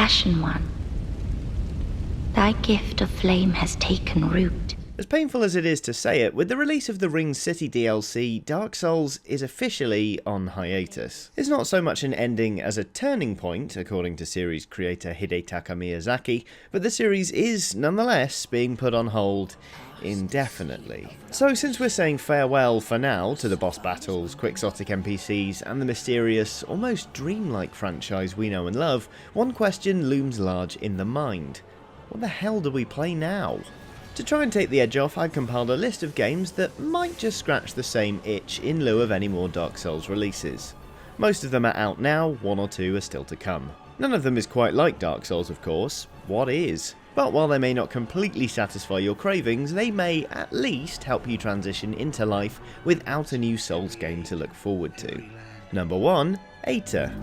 Ashen One, thy gift of flame has taken root. As painful as it is to say it, with the release of the Ring City DLC, Dark Souls is officially on hiatus. It's not so much an ending as a turning point, according to series creator Hidetaka Miyazaki, but the series is, nonetheless, being put on hold indefinitely. So since we're saying farewell for now to the boss battles, quixotic NPCs, and the mysterious, almost dreamlike franchise we know and love, one question looms large in the mind. What the hell do we play now? To try and take the edge off, I've compiled a list of games that might just scratch the same itch in lieu of any more Dark Souls releases. Most of them are out now, one or two are still to come. None of them is quite like Dark Souls, of course. What is? But while they may not completely satisfy your cravings, they may at least help you transition into life without a new Souls game to look forward to. Number 1, Aether.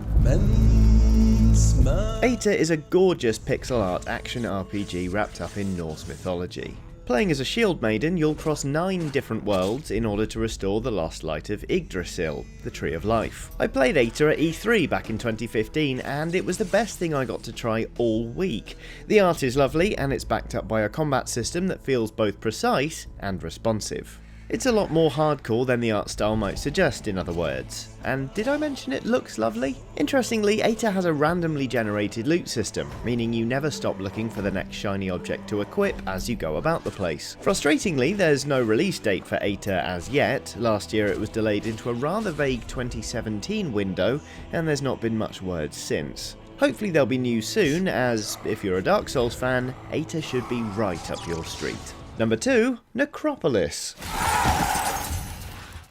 Aether is a gorgeous pixel art action RPG wrapped up in Norse mythology. Playing as a shield maiden, you'll cross 9 different worlds in order to restore the lost light of Yggdrasil, the Tree of Life. I played Aether at E3 back in 2015 and it was the best thing I got to try all week. The art is lovely and it's backed up by a combat system that feels both precise and responsive. It's a lot more hardcore than the art style might suggest, in other words. And did I mention it looks lovely? Interestingly, Aether has a randomly generated loot system, meaning you never stop looking for the next shiny object to equip as you go about the place. Frustratingly, there's no release date for Aether as yet. Last year it was delayed into a rather vague 2017 window, and there's not been much word since. Hopefully there'll be news soon, as if you're a Dark Souls fan, Aether should be right up your street. Number 2, Necropolis.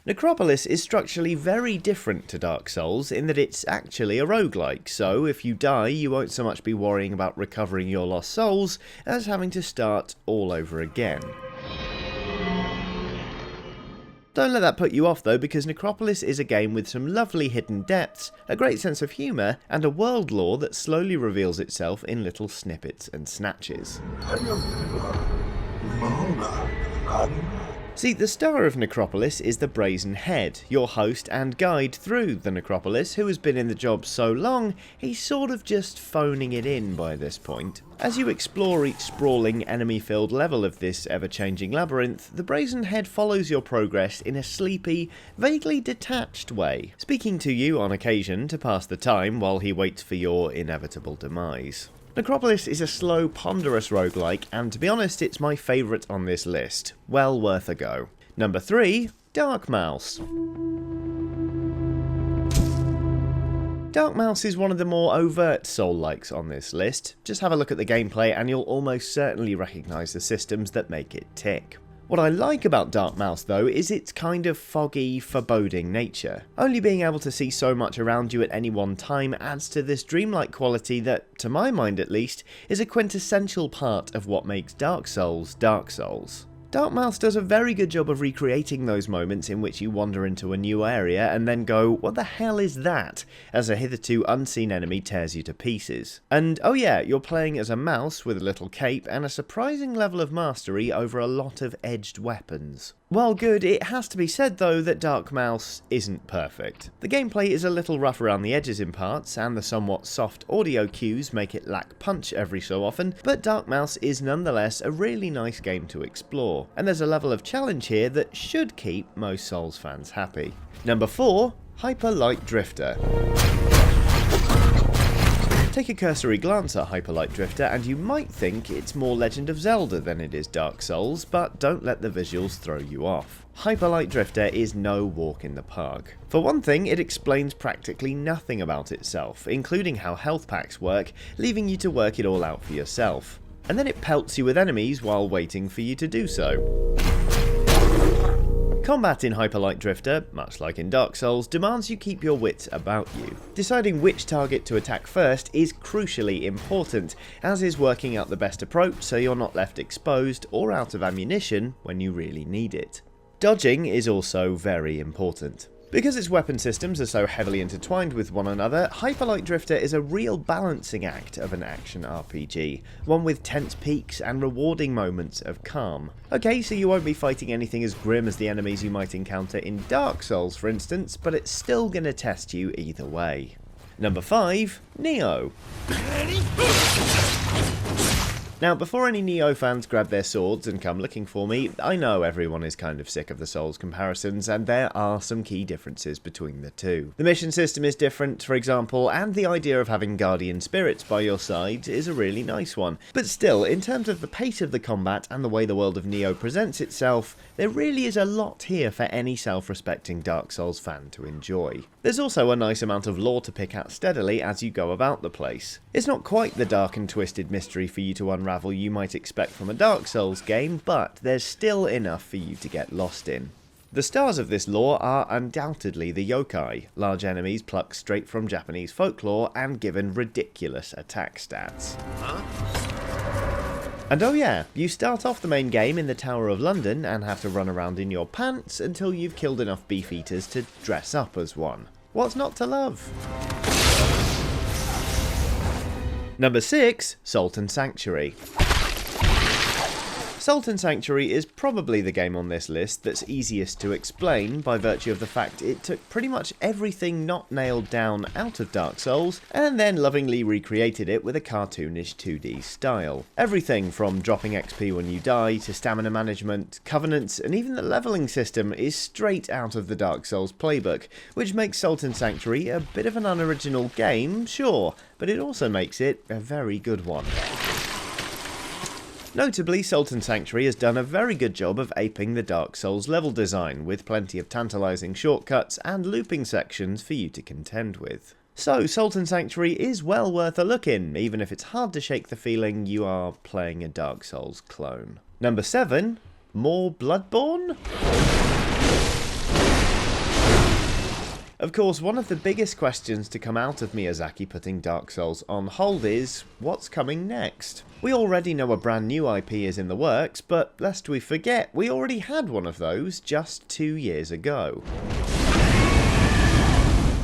Necropolis is structurally very different to Dark Souls in that it's actually a roguelike, so if you die you won't so much be worrying about recovering your lost souls as having to start all over again. Don't let that put you off though, because Necropolis is a game with some lovely hidden depths, a great sense of humour, and a world lore that slowly reveals itself in little snippets and snatches. See, the star of Necropolis is the Brazen Head, your host and guide through the Necropolis, who has been in the job so long, he's sort of just phoning it in by this point. As you explore each sprawling, enemy-filled level of this ever-changing labyrinth, the Brazen Head follows your progress in a sleepy, vaguely detached way, speaking to you on occasion to pass the time while he waits for your inevitable demise. Necropolis is a slow, ponderous roguelike, and to be honest, it's my favourite on this list. Well worth a go. Number 3, Dark Mouse. Dark Mouse is one of the more overt Soul-likes on this list. Just have a look at the gameplay and you'll almost certainly recognise the systems that make it tick. What I like about Dark Mouse though is its kind of foggy, foreboding nature. Only being able to see so much around you at any one time adds to this dreamlike quality that, to my mind at least, is a quintessential part of what makes Dark Souls Dark Souls. Dark Mouse does a very good job of recreating those moments in which you wander into a new area and then go, what the hell is that? As a hitherto unseen enemy tears you to pieces. And oh yeah, you're playing as a mouse with a little cape and a surprising level of mastery over a lot of edged weapons. While good, it has to be said though that Dark Mouse isn't perfect. The gameplay is a little rough around the edges in parts, and the somewhat soft audio cues make it lack punch every so often, but Dark Mouse is nonetheless a really nice game to explore, and there's a level of challenge here that should keep most Souls fans happy. Number 4, Hyperlight Drifter. Take a cursory glance at Hyperlight Drifter and you might think it's more Legend of Zelda than it is Dark Souls, but don't let the visuals throw you off. Hyperlight Drifter is no walk in the park. For one thing, it explains practically nothing about itself, including how health packs work, leaving you to work it all out for yourself. And then it pelts you with enemies while waiting for you to do so. Combat in Hyperlight Drifter, much like in Dark Souls, demands you keep your wits about you. Deciding which target to attack first is crucially important, as is working out the best approach so you're not left exposed or out of ammunition when you really need it. Dodging is also very important. Because its weapon systems are so heavily intertwined with one another, Hyperlight Drifter is a real balancing act of an action RPG, one with tense peaks and rewarding moments of calm. Okay, so you won't be fighting anything as grim as the enemies you might encounter in Dark Souls for instance, but it's still gonna test you either way. Number 5, Neo. Now, before any Neo fans grab their swords and come looking for me, I know everyone is kind of sick of the Souls comparisons, and there are some key differences between the two. The mission system is different, for example, and the idea of having guardian spirits by your side is a really nice one. But still, in terms of the pace of the combat and the way the world of Neo presents itself, there really is a lot here for any self-respecting Dark Souls fan to enjoy. There's also a nice amount of lore to pick at steadily as you go about the place. It's not quite the dark and twisted mystery for you to unravel you might expect from a Dark Souls game, but there's still enough for you to get lost in. The stars of this lore are undoubtedly the yokai, large enemies plucked straight from Japanese folklore and given ridiculous attack stats. And oh yeah, you start off the main game in the Tower of London and have to run around in your pants until you've killed enough beefeaters to dress up as one. What's not to love? Number 6, Sultan Sanctuary. Sultan Sanctuary is probably the game on this list that's easiest to explain by virtue of the fact it took pretty much everything not nailed down out of Dark Souls and then lovingly recreated it with a cartoonish 2D style. Everything from dropping XP when you die to stamina management, covenants, and even the leveling system is straight out of the Dark Souls playbook, which makes Sultan Sanctuary a bit of an unoriginal game, sure, but it also makes it a very good one. Notably, Sultan Sanctuary has done a very good job of aping the Dark Souls level design, with plenty of tantalising shortcuts and looping sections for you to contend with. So, Sultan Sanctuary is well worth a look in, even if it's hard to shake the feeling you are playing a Dark Souls clone. Number 7, more Bloodborne? Of course, one of the biggest questions to come out of Miyazaki putting Dark Souls on hold is, what's coming next? We already know a brand new IP is in the works, but lest we forget, we already had one of those just 2 years ago.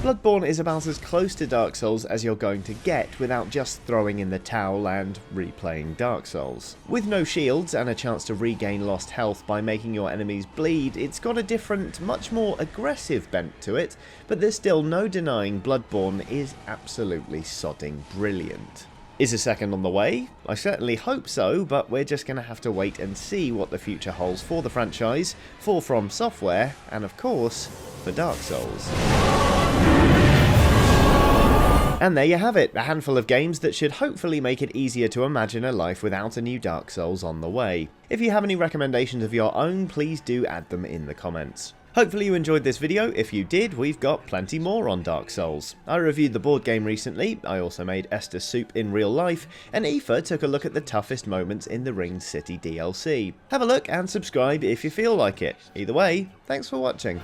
Bloodborne is about as close to Dark Souls as you're going to get without just throwing in the towel and replaying Dark Souls. With no shields and a chance to regain lost health by making your enemies bleed, it's got a different, much more aggressive bent to it, but there's still no denying Bloodborne is absolutely sodding brilliant. Is a second on the way? I certainly hope so, but we're just going to have to wait and see what the future holds for the franchise, for From Software, and of course, for Dark Souls. And there you have it, a handful of games that should hopefully make it easier to imagine a life without a new Dark Souls on the way. If you have any recommendations of your own, please do add them in the comments. Hopefully you enjoyed this video. If you did, we've got plenty more on Dark Souls. I reviewed the board game recently, I also made Esther soup in real life, and Aoife took a look at the toughest moments in the Ringed City DLC. Have a look and subscribe if you feel like it. Either way, thanks for watching.